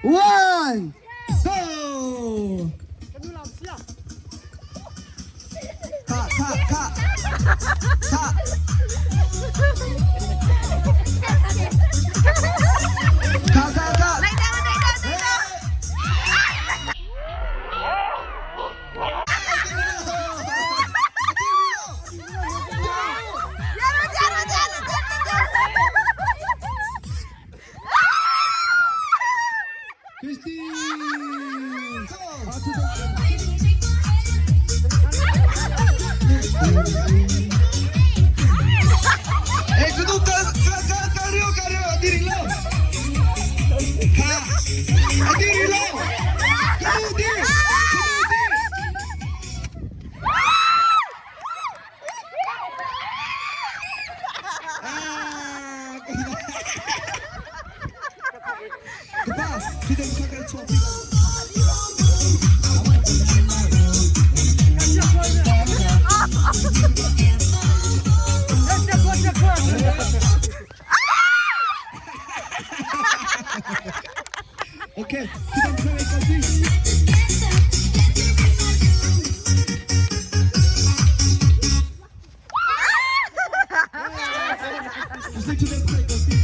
1, go! Kak. Okay, kita buka rekod ni. Mesti kita buka rekod ni.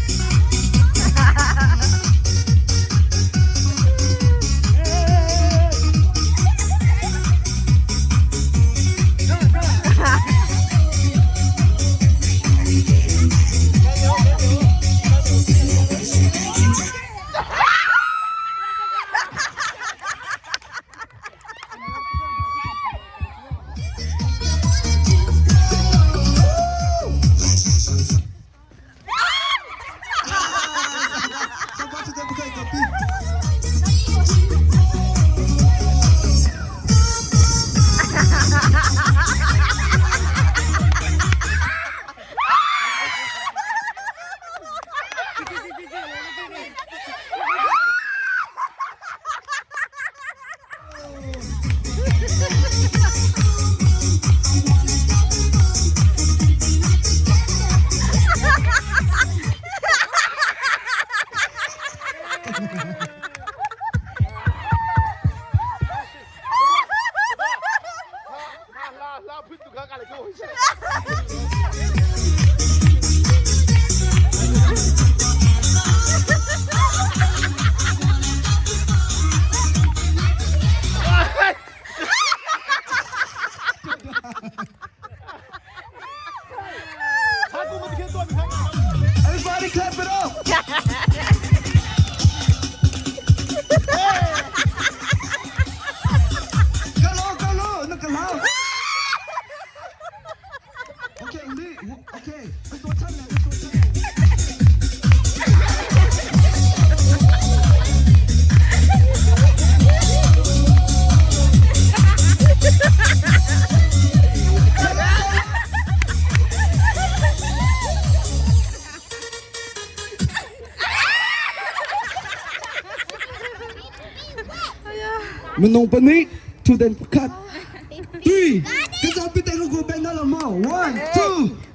Everybody clap it up! Kalau, nak kalau. Okay, ini, okay. Itu macam ni. Menung panik, to then cut. 3, kita api tengok go bang dalam mau. 1, 2.